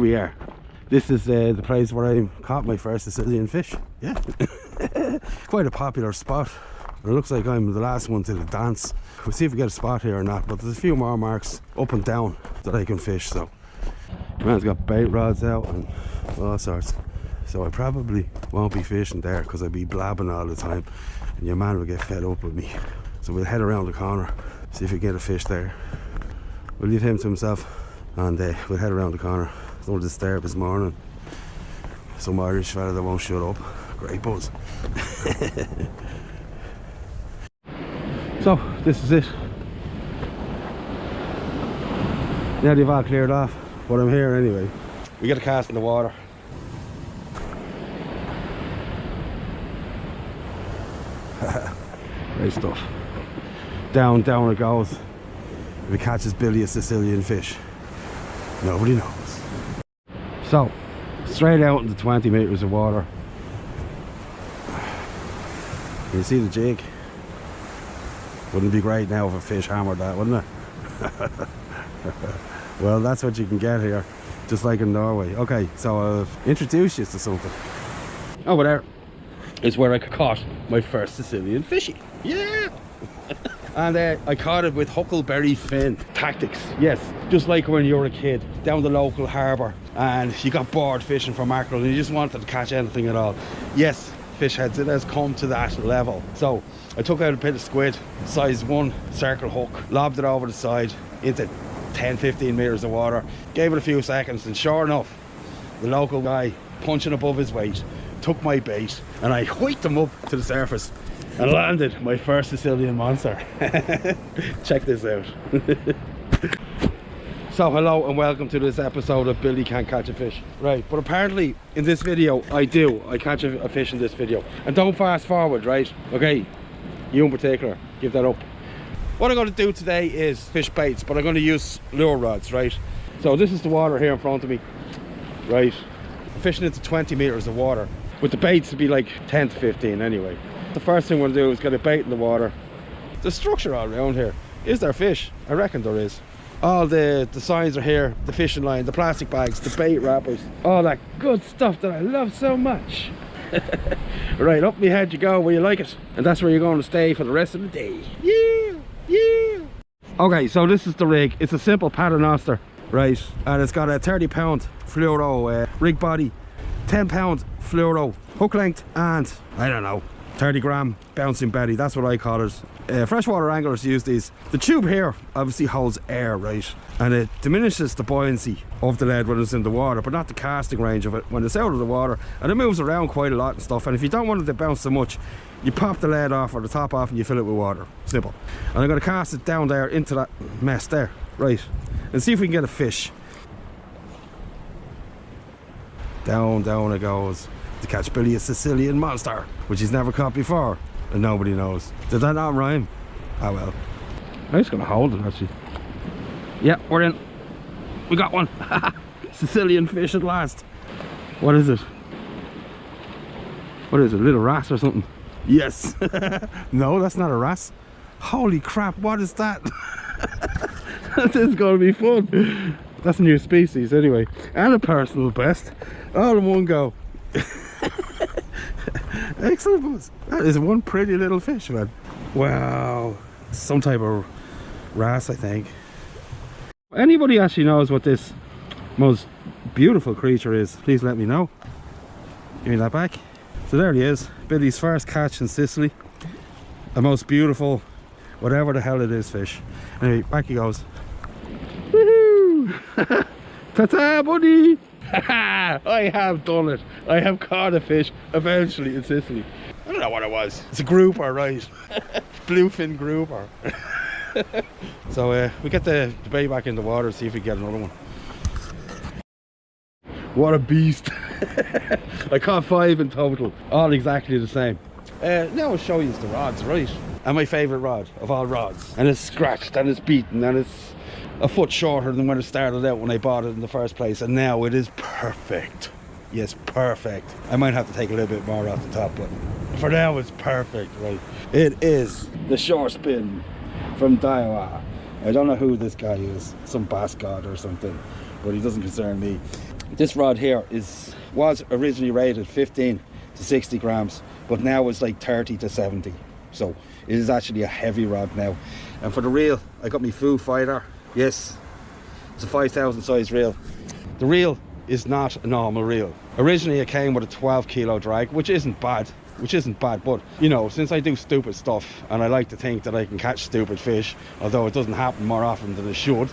here we are. This is the place where I caught my first Sicilian fish. Yeah. Quite a popular spot. It looks like I'm the last one to the dance. We'll see if we get a spot here or not, but there's a few more marks up and down that I can fish. So man's got bait rods out and all sorts. So I probably won't be fishing there because I'll be blabbing all the time and your man will get fed up with me. So we'll head around the corner, see if we get a fish there. We'll leave him to himself and we'll head around the corner. Don't disturb this morning. Some Irish fella that won't shut up. Great buzz. So this is it. Now they've all cleared off, but I'm here anyway. We get a cast in the water. Great stuff. Down it goes. If it catches Billy a Sicilian fish, nobody knows. So straight out into 20 meters of water. You see the jig? Wouldn't it be great now if a fish hammered that, wouldn't it? Well, that's what you can get here, just like in Norway. Okay, so I'll introduce you to something. Over there is where I caught my first Sicilian fishy. Yeah! And I caught it with huckleberry fin tactics. Yes, just like when you were a kid down the local harbour and you got bored fishing for mackerel and you just wanted to catch anything at all. Yes, fish heads, it has come to that level. So I took out a bit of squid, size 1 circle hook, lobbed it over the side into 10-15 meters of water, gave it a few seconds, and sure enough, the local guy, punching above his weight, took my bait and I hoiked him up to the surface and landed my first Sicilian monster. Check this out. So hello and welcome to this episode of Billy Can't Catch a Fish. Right, but apparently in this video I catch a fish in this video. And don't fast forward, right? Okay, you in particular, give that up. What I'm going to do today is fish baits, but I'm going to use lure rods, right? So this is the water here in front of me, right? I'm fishing into 20 meters of water, with the baits to be like 10 to 15 anyway. The first thing we're going to do is get a bait in the water. The structure all around here, is there fish? I reckon there is. All the signs are here, the fishing line, the plastic bags, the bait wrappers, all that good stuff that I love so much. Right, up my head you go where you like it, and that's where you're going to stay for the rest of the day. Yeah, yeah. Okay, so this is the rig. It's a simple paternoster, right? And it's got a 30-pound fluoro rig body, 10-pound fluoro hook length, and I don't know, 30-gram bouncing betty. That's what I call it. Freshwater anglers use these. The tube here obviously holds air, right? And it diminishes the buoyancy of the lead when it's in the water, but not the casting range of it when it's out of the water. And it moves around quite a lot and stuff. And if you don't want it to bounce so much, you pop the lead off or the top off and you fill it with water. Simple. And I'm going to cast it down there into that mess there, right? And see if we can get a fish. Down it goes. To catch Billy a Sicilian monster, which he's never caught before and nobody knows. Did that not rhyme? Oh well. I'm just gonna hold it actually. Yeah, we're in. We got one. Sicilian fish at last. What is it? What is it? A little wrasse or something? Yes. No, that's not a wrasse. Holy crap, what is that? This is gonna be fun. That's a new species anyway. And a personal best. All in one go. Excellent buzz. That is one pretty little fish, man. Wow. Some type of wrasse, I think. Anybody actually knows what this most beautiful creature is, please let me know. Give me that back. So there he is, Billy's first catch in Sicily. The most beautiful, whatever the hell it is, fish. Anyway, back he goes. Woohoo! Ta-ta, buddy! I have done it. I have caught a fish eventually in Sicily. I don't know what it was. It's a grouper, right? Bluefin grouper. So we get the bait back in the water, see if we get another one. What a beast. I caught 5 in total, all exactly the same. Now I'll show you the rods, right? And my favourite rod of all rods. And it's scratched and it's beaten and it's a foot shorter than when it started out when I bought it in the first place, and now it is perfect. Yes, perfect. I might have to take a little bit more off the top, but for now it's perfect, right? It is the shore spin from Daiwa. I don't know who this guy is, some bass god or something, but he doesn't concern me. This rod here was originally rated 15 to 60 grams, but now it's like 30 to 70. So it is actually a heavy rod now. And for the reel, I got my Foo Fighter. Yes, it's a 5,000 size reel. The reel is not a normal reel. Originally it came with a 12 kilo drag, which isn't bad, but you know, since I do stupid stuff and I like to think that I can catch stupid fish, although it doesn't happen more often than it should,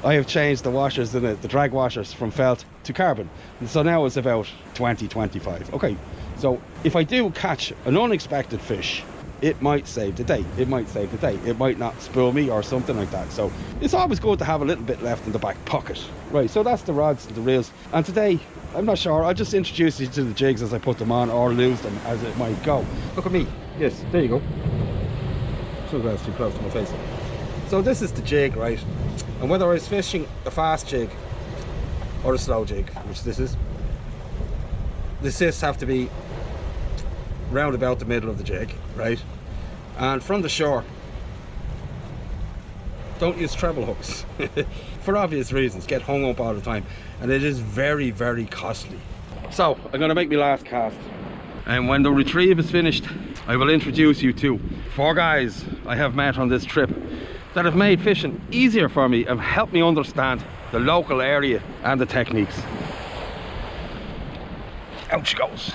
I have changed the washers in it, the drag washers, from felt to carbon, and so now it's about 20-25. Okay, so if I do catch an unexpected fish, it might save the day. It might not spoil me or something like that. So it's always good to have a little bit left in the back pocket. Right, so that's the rods and the reels. And today, I'm not sure, I'll just introduce you to the jigs as I put them on, or lose them as it might go. Look at me. Yes, there you go. That's too close to my face. So this is the jig, right? And whether I was fishing a fast jig or a slow jig, which this is, the assists have to be round about the middle of the jig, right? And from the shore, don't use treble hooks for obvious reasons. Get hung up all the time, and it is very, very costly. So I'm going to make my last cast, and when the retrieve is finished, I will introduce you to 4 guys I have met on this trip that have made fishing easier for me and helped me understand the local area and the techniques. Out she goes.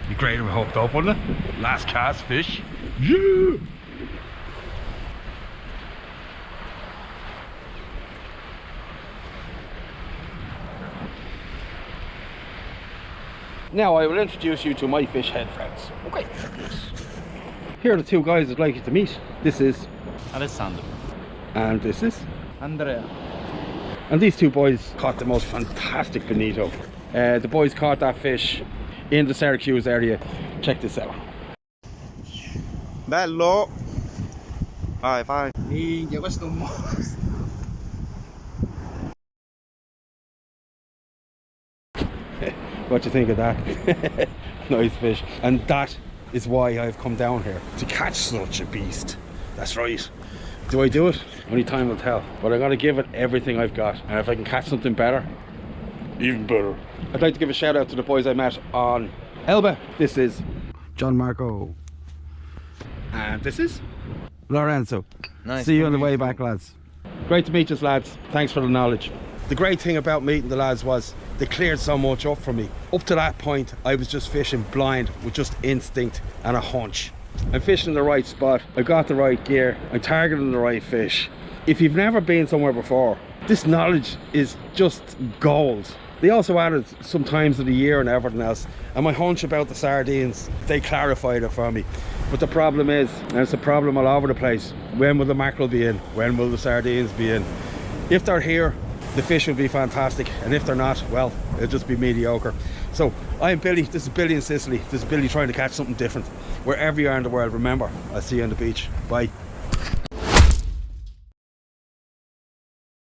Be great if we hooked up, wouldn't it? Last cast fish. Yeah! Now I will introduce you to my fish head friends. Okay. Here are the 2 guys I'd like you to meet. This is Alessandro. And this is Andrea. And these 2 boys caught the most fantastic bonito. The boys caught that fish in the Syracuse area. Check this out. Bello! Vai. Minchia, questo è un mostro. What do you think of that? Nice fish. And that is why I've come down here, to catch such a beast. That's right. Do I do it? Only time will tell. But I'm going to give it everything I've got. And if I can catch something better, even better. I'd like to give a shout out to the boys I met on Elba. This is John Marco. And this is Lorenzo. Nice. See you on the way back, lads. Great to meet you, lads. Thanks for the knowledge. The great thing about meeting the lads was they cleared so much up for me. Up to that point, I was just fishing blind with just instinct and a hunch. I'm fishing in the right spot, I got the right gear, I'm targeting the right fish. If you've never been somewhere before, this knowledge is just gold. They also added some times of the year and everything else, and my hunch about the sardines, they clarified it for me. But the problem is, and it's a problem all over the place, when will the mackerel be in? When will the sardines be in? If they're here, the fish will be fantastic, and if they're not, well, it'll just be mediocre. So I'm Billy, this is Billy in Sicily. This is Billy trying to catch something different. Wherever you are in the world, remember, I'll see you on the beach. Bye.